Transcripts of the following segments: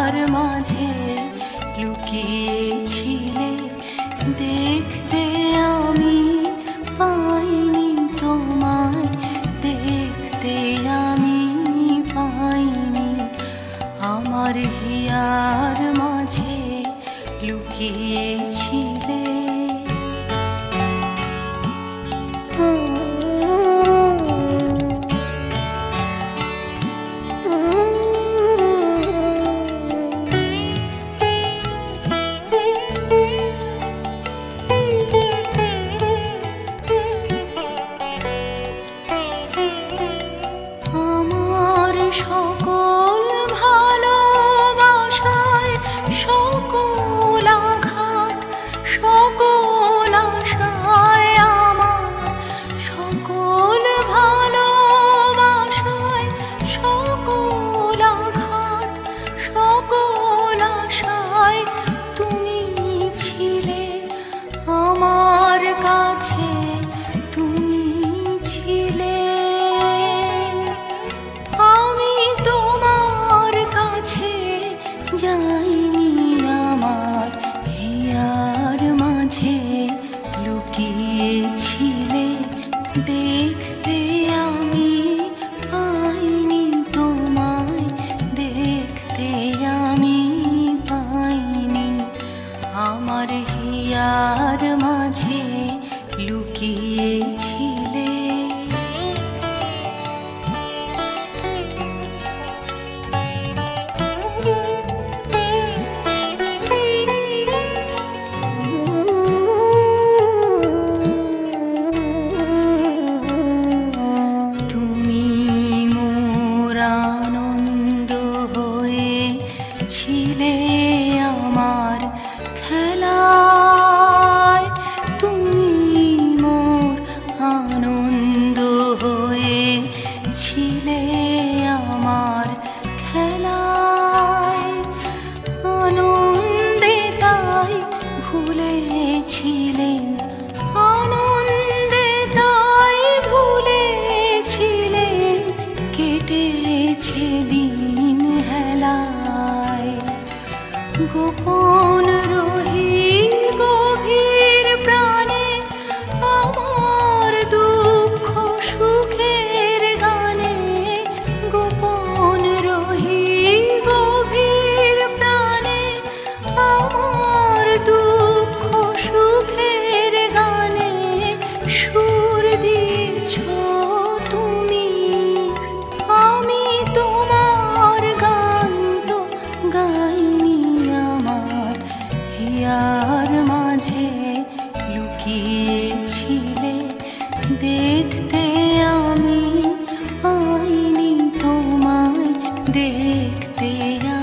Here মাঝে লুকিয়েছিলে, দেখতে আমি পাইনি তোমায়, দেখতে আমি পাইনি। আমার হিয়ার মাঝে লুকিয়েছিলে। সকল ভালোবাসায় সকল আঘাত, সকল আশায় আমার, সকল ভালোবাসায় সকল আঘাত, সকল আশায় তুমি ছিলে আমার কাছে, তুমি ছিলে। যাইনি আমার হিয়ার মাঝে লুকিয়েছিলে, দেখতে আমি পাইনি তোমায়, দেখতে আমি পাইনি। আমার হিয়ার মাঝে লুকিয়েছিলে। ছিলে আমার খেলায়, তুমি মোর আনন্দ হয়ে ছিলে আমার খেলায়। আনন্দে তাই ভুলেছিলেন, আনন্দে তাই ভুলেছিলেন, কেটেছে দিন হেলায়। গোপন রহি গভীর প্রাণে আমার দুঃখ সুখের গানে, গোপন রহি গভীর প্রাণে আমার দুঃখ সুখের গানে সুর দিয়েছ তুমি। আমি তোমার গান তো গাইনি, আমার হিয়ার মাঝে লুকিয়েছিলে, দেখতে আমি পাইনি তোমায়, দেখতে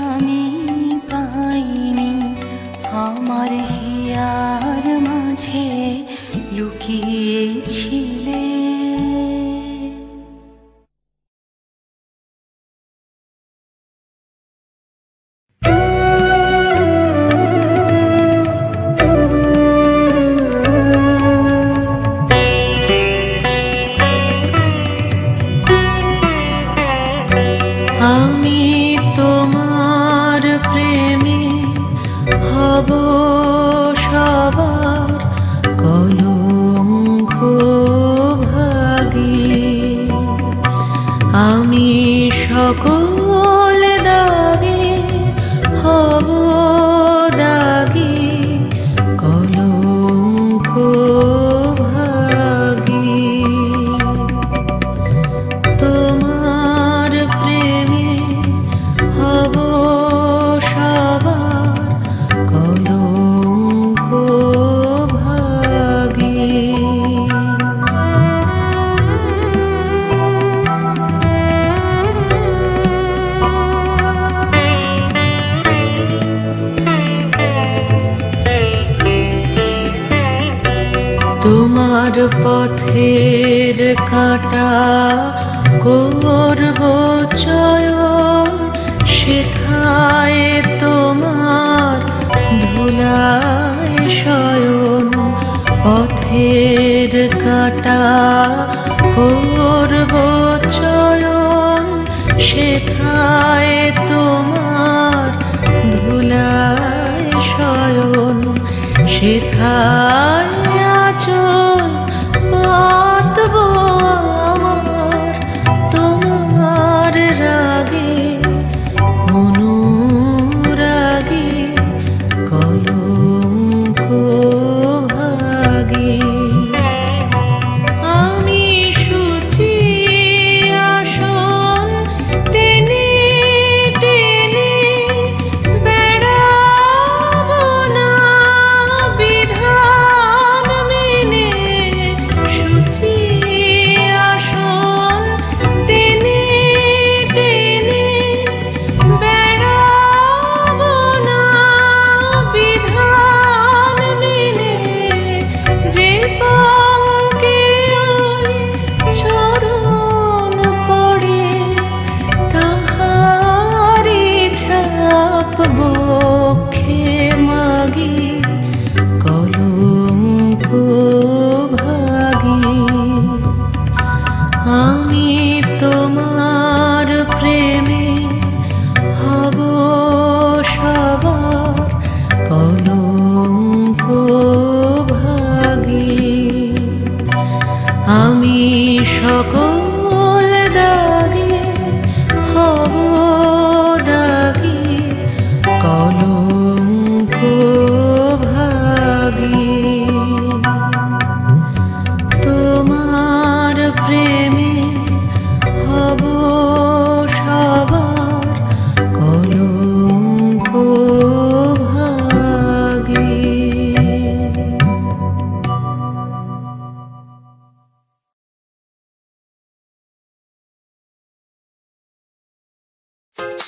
আমি পাইনি। আমার হিয়ার মাঝে লুকিয়েছিলে। আমি তোমার প্রেমে হব সবার কলঙ্ক ভাগী, আমি সকল দাগে হব দাগী কলঙ্ক ভাগী। তোমার প্রেমে হব সবার কলঙ্ক ভাগী। তোমার পথের কাঁটা করব চয়ন, শেখায় তোমার ধুলায় শয়ন। পথের কাঁটা করব চয়ন, শেখায় তোমার সেথায় আঁচল পাতবো আমার তোমার রাগে অনুরাগে কলঙ্ক ভাগে। আমি সূচি আসন টেনে টেনে বেড়াবো না বিধান মেনে। সূচি আসন টেনে টেনে বেড়াবো না বিধান মেনে। যে পাঙ্কে চরণ পড়ে তাহারি ছাপ বক্ষে মাগি কলঙ্ক ভাগি। আমি তোমার প্রেমে হব সবার কলঙ্ক ভাগি। আমি সকল দাগে হব দাগি কলঙ্ক ভাগি। তোমার প্রেমে হব সবার কলঙ্ক ভাগি।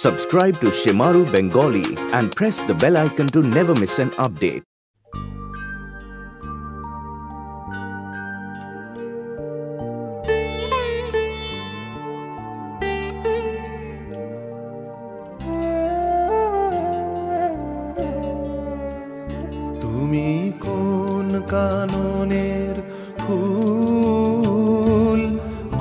Subscribe to Shimaru Bengali and press the bell icon to never miss an update. তুমি কোন কাননের ফুল,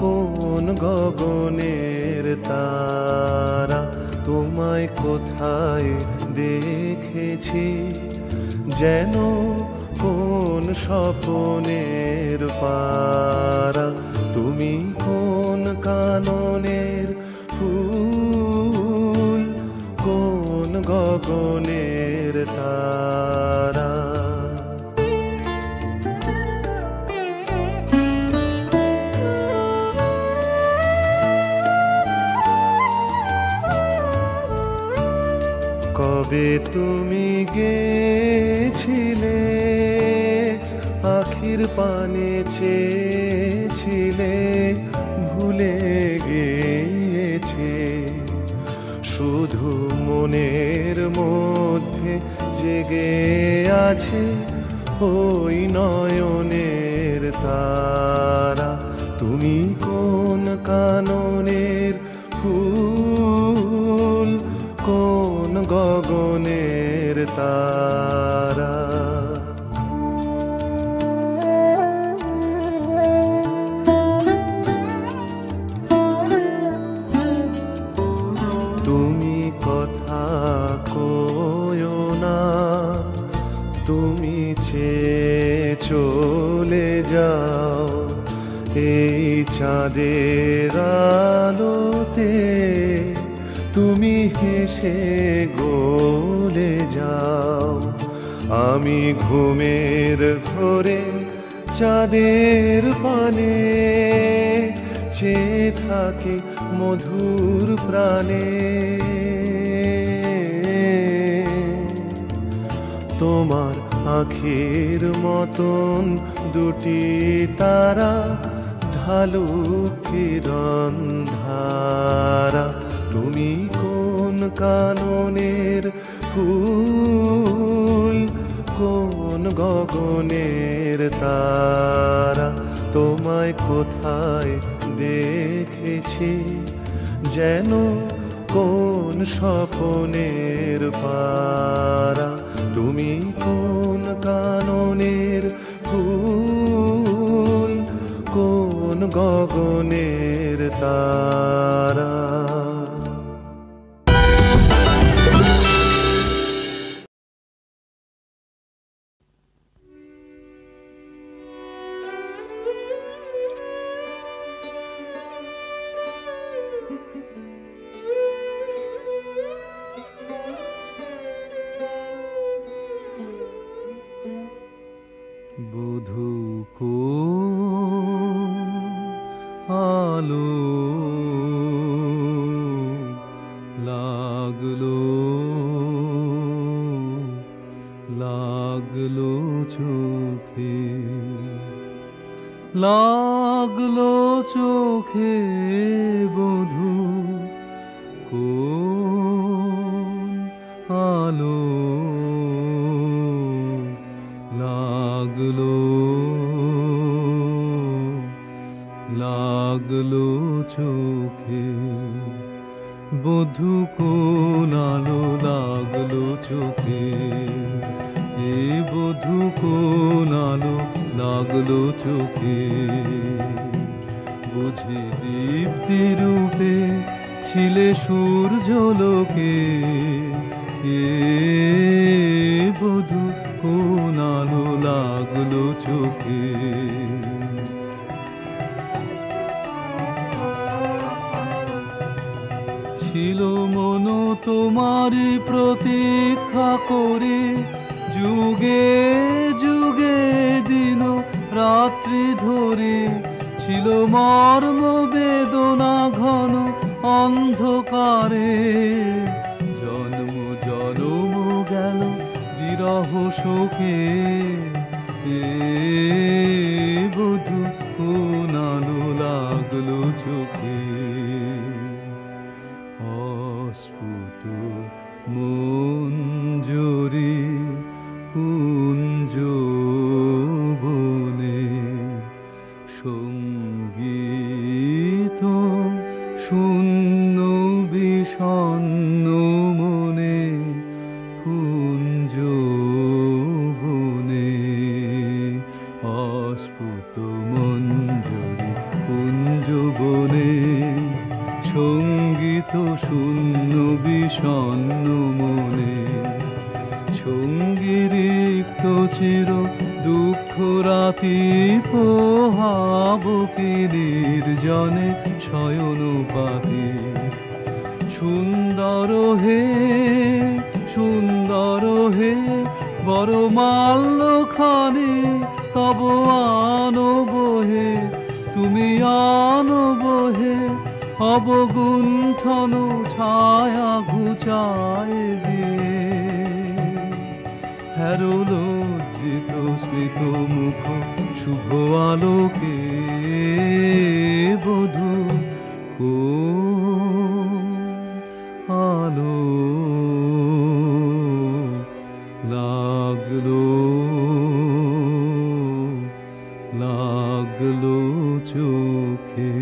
কোন গগনের তারা, তোমায় কোথায় দেখেছি যেন কোন স্বপ্নের পারা। তুমি কোন কাননের ফুল, কোন গগনের তারা। কবে তুমি গেছিলে আখির পানে চেয়েছিলে, ভুলে গিয়েছে শুধু মনের মধ্যে জেগে আছে ওই নয়নের তারা। তুমি কোন কাননের ফুল, কোন গগনের তারা। তুমি কথা কয়ো না, তুমি চেয়ে চলে যাও এই চাঁদের আলোতে। তুমি হেসে গলে যাও, আমি ঘুমের ঘোরে চাঁদের পানে চেয়ে থাকি মধুর প্রাণে। তোমার আখির মতন দুটি তারা ঢালু কিরণ ধারা। তুমি কোন কাননের ফুল, কোন গগনের তারা। তোমায় কোথায় দেখেছি যেন কোন স্বপ্নের পারা। তুমি কোন কাননের ফুল, কোন গগনের তারা। লাগলো চোখে বধূ কোন আলো লাগলো লাগলো চোখে বধূ কোন আলো লাগলো চোখে এ বধূ কোন আলো লাগলো চোখে বুঝি দীপ্তি রূপে ছিলে সূর্যলোকে এ বধূ কোন আলো লাগলো চোখে ছিল মন তোমারই প্রতীক্ষা করে যুগে যুগে দিন রাত্রি ধরে ছিল মর্ম বেদনা ঘন অন্ধকারে জন্ম জনম গেল বিরহ শোকে এ বধূ কোন আলো লাগলো চোখে অস্ফুট মঞ্জরি কুঞ্জ বনে সঙ্গীত শূন্য বিষণ্ণ মনে কুঞ্জ বনে অস্ফুট মঞ্জরি কুঞ্জ বনে সঙ্গীত শূন্য বিষণ্ণ মনে সঙ্গী রিক্ত চির দুঃখ রাতি পোহাবকে নির্জনে শয়ন পাতি সুন্দর হে বড় মাল্য খানে তব আনব হে তুমি আনব হে অবগুণ্ঠন ছায়া ঘুচায় দিয়ে হ্যারো লজ্জিত স্মিত মুখ শুভ আলোকে বধূ কোন আলো লাগলো লাগলো চোখে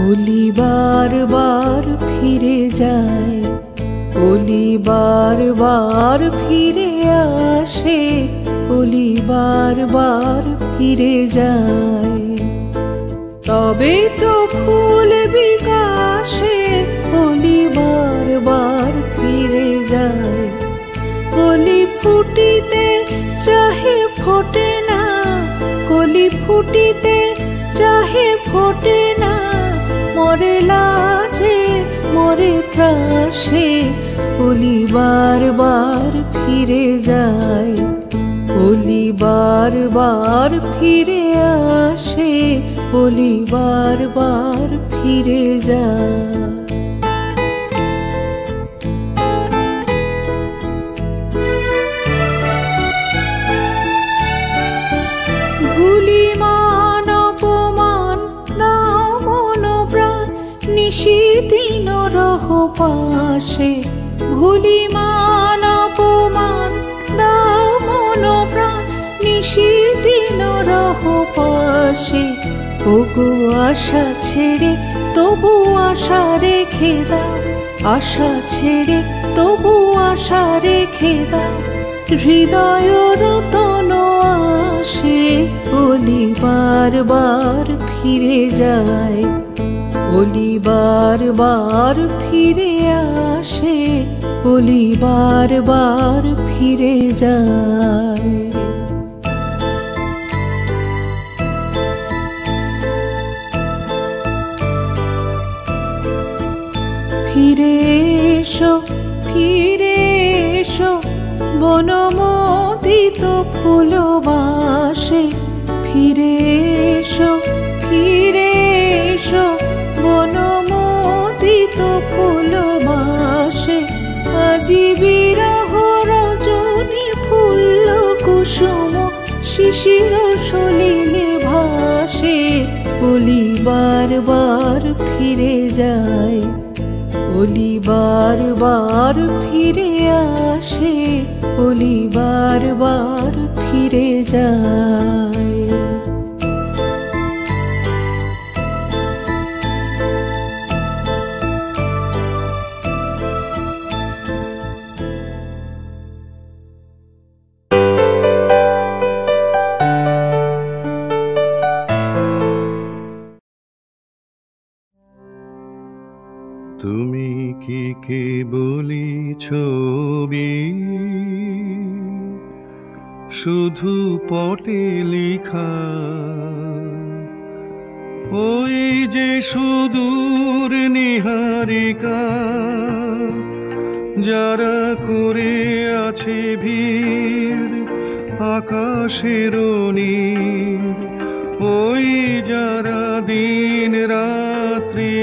কলি বার বার ফিরে যায় কলি বার বার ফিরে আসে কলি বার বার ফিরে যায় তবে তো ফুল বিকাশে কলি বার বার ফিরে যায় কলি ফুটিতে চাহে ফোটে না কলি ফুটিতে চাহে ফোটে না মরে লাজে মরে ত্রাসে কলি বার বার ফিরে যায় কলি বার বার ফিরে আসে কলি বার বার ফিরে যায় নিশিদিন রহ পাশে ভুলিমান অপমান দাও মন প্রাণ নিশিদিন রহ পাশে ওগো আশা ছেড়ে তবু আশা রেখে দাও আশা ছেড়ে তবু আশা রেখে দাও হৃদয় রতন আসে কলি বার বার ফিরে যায় কলি বার বার ফিরে আসে কলি বার বার ফিরে যায় ফিরে এসো বনমোদিত ফুলবাসে, ফিরে এসো বনমোদিত ফুলবাসে। আজি বিরহ রজনী ফুল্ল কুসুম শিশির সলিলে ভাসে। ওলি বারবার ফিরে যায়, ওলি বারবার ফিরে আসে, ওলি বারবার ফিরে যায়। তুমি কি কেবলি ছবি, শুধু পটে লেখা? ওই যে সুদূর নিহারিকা, যারা করে আছে ভিড় আকাশের নীল। ওই যারা দিন রাত্রি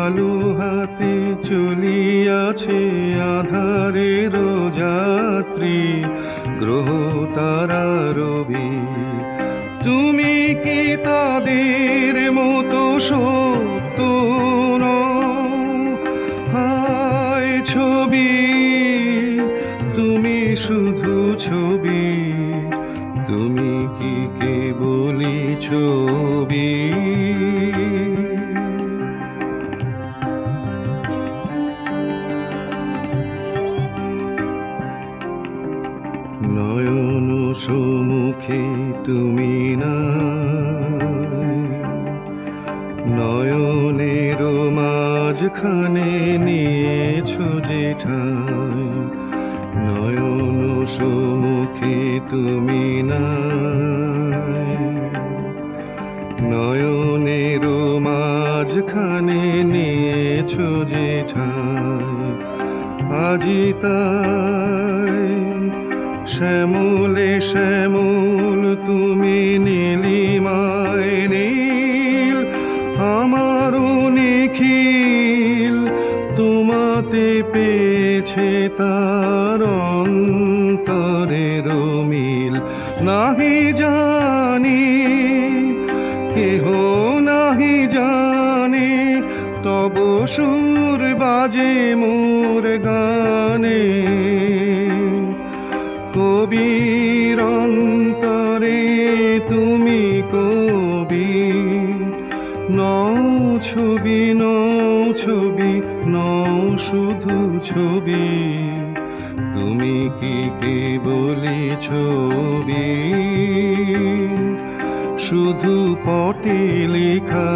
আলো হাতে চলিয়াছে আধারের যাত্রী, গ্রহ তারা রবি। তুমি কি তাদের মতো সত্য নও? হায় ছবি, তুমি শুধু ছবি, তুমি কি কেবলি ছবি? নয়ন সম্মুখে তুমি নাই, নয়নের মাঝখানে নিয়েছো যে ঠাই। নয়ন সম্মুখে তুমি নাই, নয়নের মাঝখানে নিয়েছো যে ঠাই। আজি তাই শ্যামলে শ্যামল তুমি নীলিমায় নীল, আমারও নিখিল তোমাতে পেয়েছে তার অন্তরের মিল। নাহি জানি কেহ নাহি জানে, তব সুর বাজে মোর গানে। কবির অন্তরে তুমি কবি, নও ছবি নও শুধু ছবি। তুমি কি কেবলি ছবি, শুধু পটে লেখা?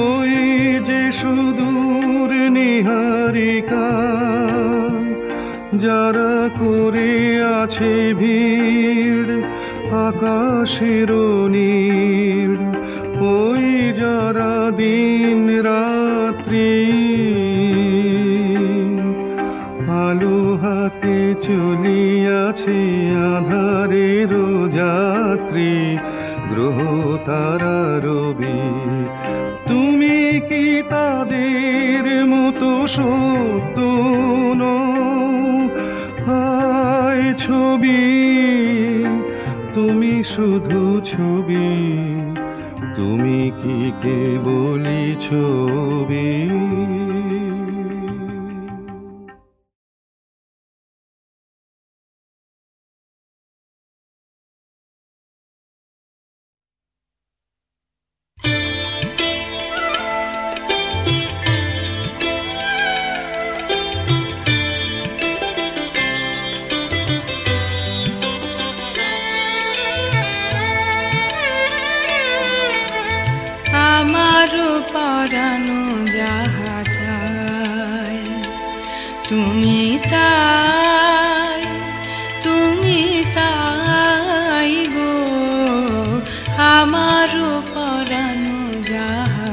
ওই যে সুদূর নিহারিকা, যারা করে আছে ভিড় আকাশের নীল। ওই যারা দিন রাত্রি আলো হাতে চলিয়াছে আধারের যাত্রী, গ্রহ তারা রবি। তুমি কি তাদের মতো সত্য নও? হায় ছবি, তুমি শুধু ছবি, তুমি কি কেবলি ছবি? আমারও পরানো যাহা চায়, তুমি তাই গো। আমারও পরানো যাহা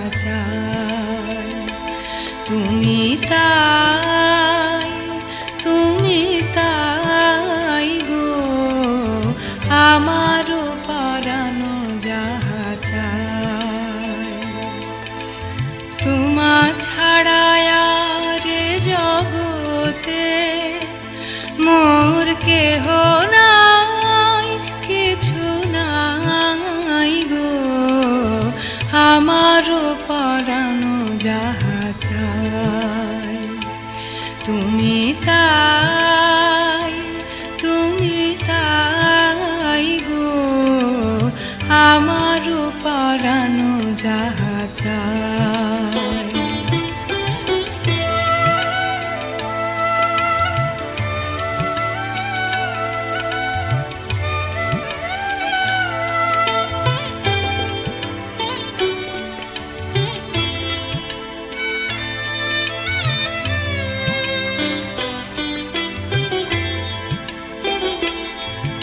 মোর কেহ নাই, কিছু নাই গো, আমারও পরানো যাহা চাই। তুমি তাই, তুমি তাই গো, আমারও পরানো যাহা চাই।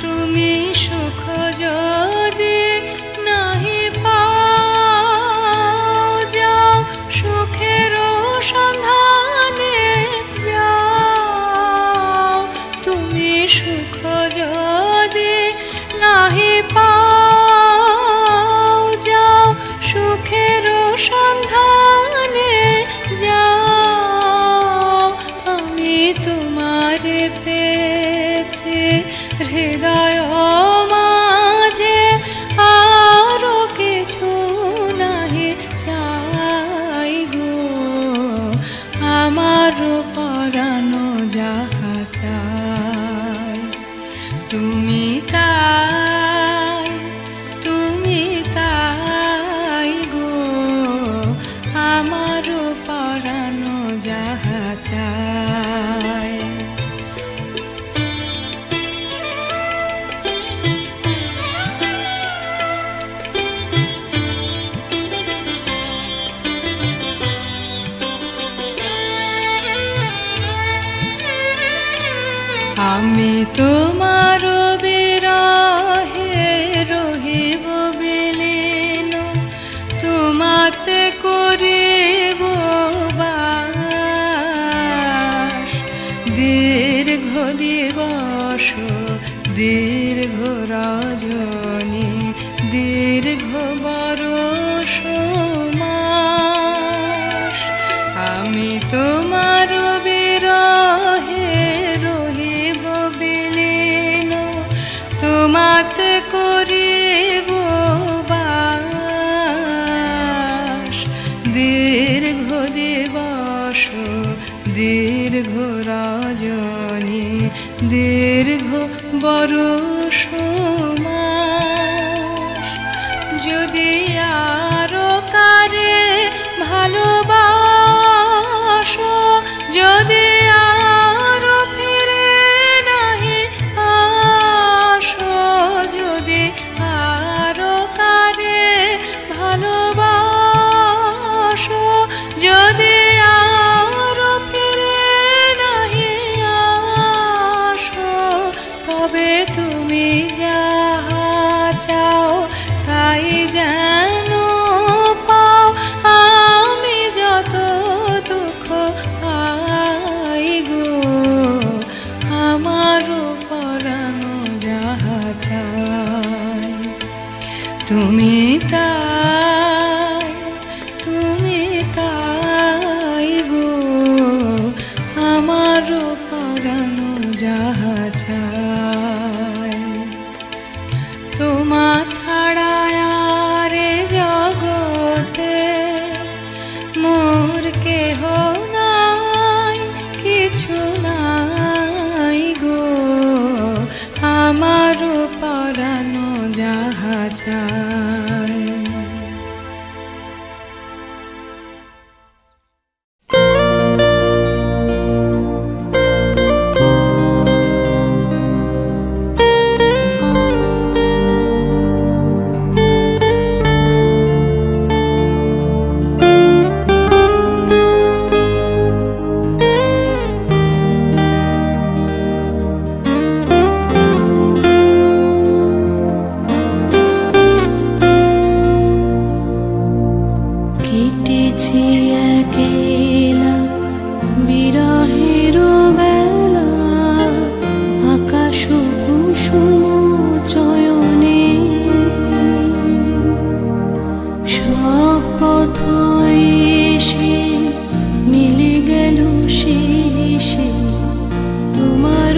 তুমি সুখ যদি নাহি পাও, যাও সুখের সন্ধানে যাও। তুমি সুখ যদি নাহি পাও, যাও সুখের সন্ধানে যাও। আমি তোমারে পেয়েছি হৃদয় মাঝে, আরো কিছু নাহি চাই গো, আমারও পরানো যাহা চাই। তুমি তাই, তুমি তাই গো, আমারও পরানো যাহা চাই। আমি তোমার বিরহে রহিব বিলীন, তোমাতে করিব বাস। দীর্ঘ দিবস, দীর্ঘ রজনী, দীর্ঘ বরষ মাস। আমি তোমার বিরহে রহিব বিলীন, তোমাতে করিব বাস। দীর্ঘ দিবস, দীর্ঘ রজনী, দীর্ঘ বরষ মাস। যদি আরো কারে ভালোবাসো, যদি আরো ফিরে নাহি আসো, যদি আরো কারে ভালোবাসো, যদি আরো ফিরে নাহি আসো, তবে তুমি যাহা চাও তাই যেন পাও। আমি যত দুঃখ পাই গো, আমারও পরানো যাহা চাই। তুমি তাই, তুমি তাই গো, আমারও পরানো যাহা চাই। তোমা ছাড়া আর জগতে মোর কেহ নাই, কিছু নাই গো, আমারও পরানো যাহা চাই। মিলে গেল শেষে তোমার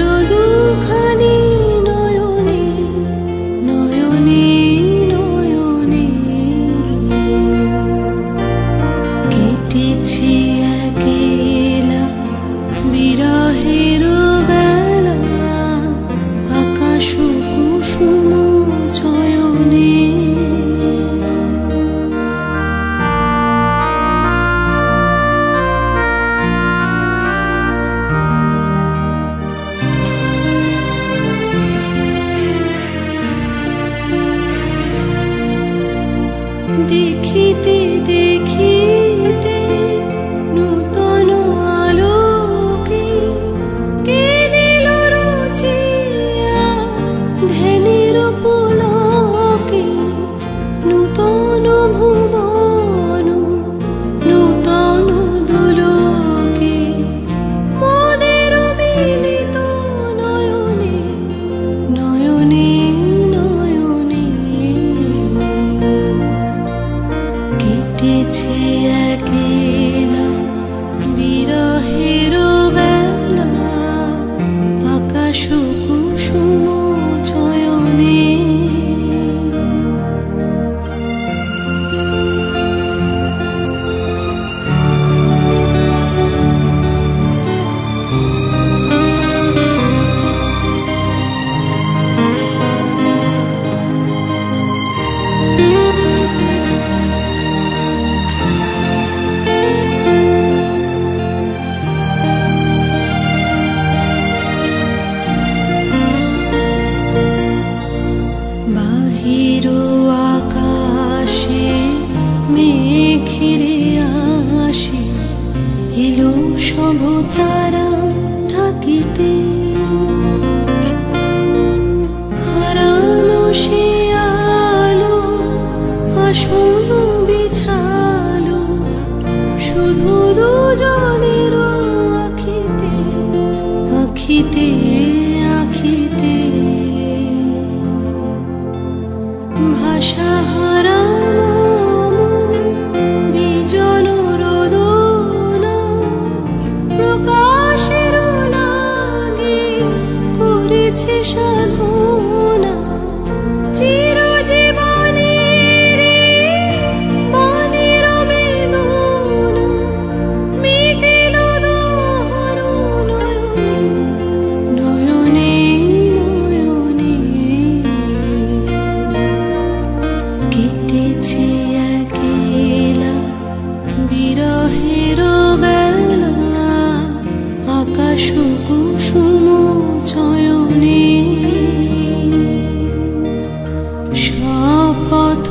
বাঁশের লাগে করেছে সাধনা চিরজীবনের মনের বেদনা মিটিল দোহার নয়নে নয়নে কেটেছে একলা বিরহের বেলা আকাশ কুসুম চয়নে সব পথ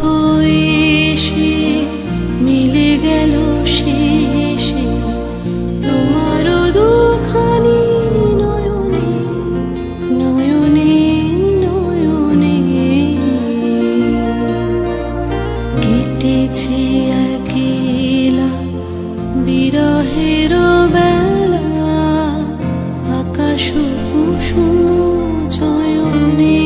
এসে মিলে গেল শেষে তোমার দুখানি নয়নে নয়নে নয়নে কেটেছে একলা বিরহের বেলা আকাশ কুসুম চয়নে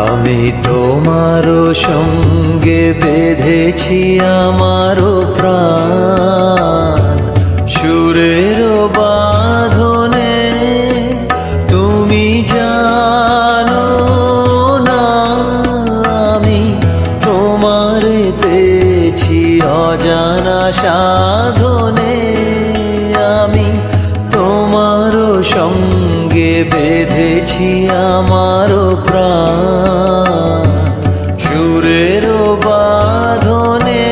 আমি তোমার সঙ্গে বেঁধেছি আমার প্রাণ সুরের বাঁধনে তুমি জানো না আমি তোমার পেয়েছি অজানা সাধনে আমি তোমার সঙ্গে বেঁধেছি আমার প্রাণ সুরের বাঁধনে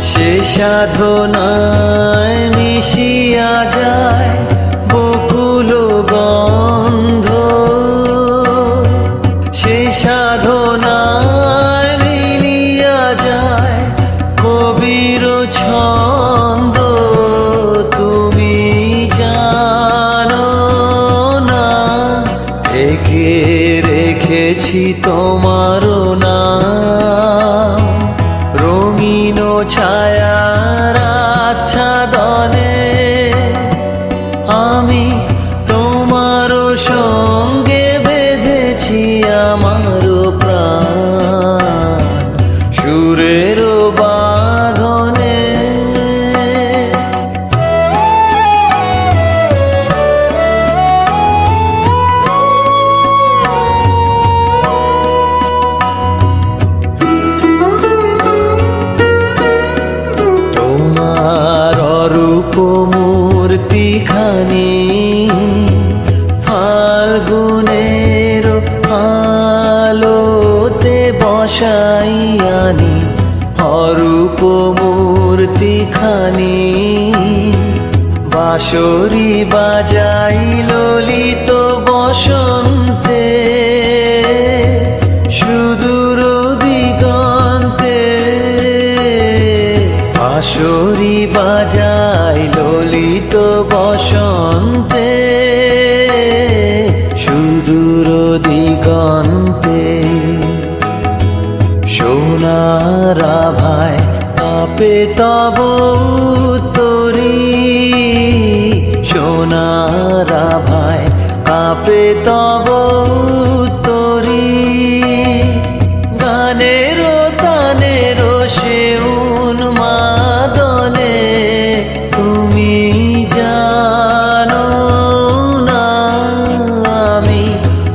সে সাধনায় মিশিয়া যায় বকুল গন্ধ সে সাধনায় মিলিয়া যায় কবির ছন্দ তুমি জানো না ঢেকে রেখেছি তোমার নাম রঙিন ছায়ার আচ্ছাদনে আমি তোমার সঙ্গে বেঁধেছি আমার প্রাণ সুরের বাঁধনে তোমার অরূপ মূর্তিখানি ফাল্গুনের আলোতে বসাইয়ানি অরূপ মূর্তিখানি বাঁশরি বাজাই ললিত বসন্তে সুদূর দিগন্তে বাঁশরি বাজাই ললিত বসন্তে সুদূর দিগন্তে সোনার আভায় কাঁপে তব তরি সোনার আভায় কাঁপে তব তরি গানের তানের সে উন্মাদনে তুমি জানো না আমি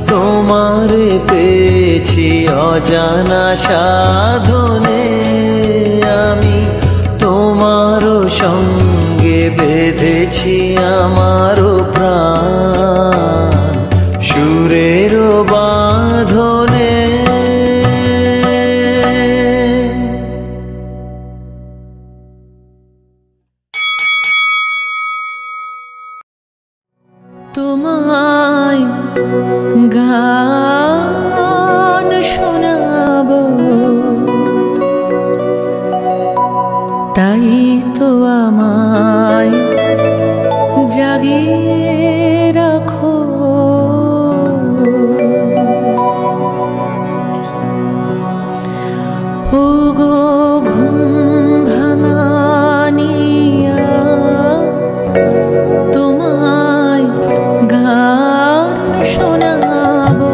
তোমার পেয়েছি অজানা সাধনে আমি তোমার সঙ্গে বেঁধেছি আমার প্রাণ সুরের বাঁধনে তাই তো আমায় জাগিয়ে রাখো। ওগো ঘুম ভাঙানিয়া তোমায় গান শোনাবো।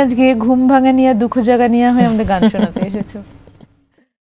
আজকে ঘুম ভাঙা নিয়ে দুঃখ জাগা নিয়ে হয়ে আমাদের গান শোনাতে এসেছো।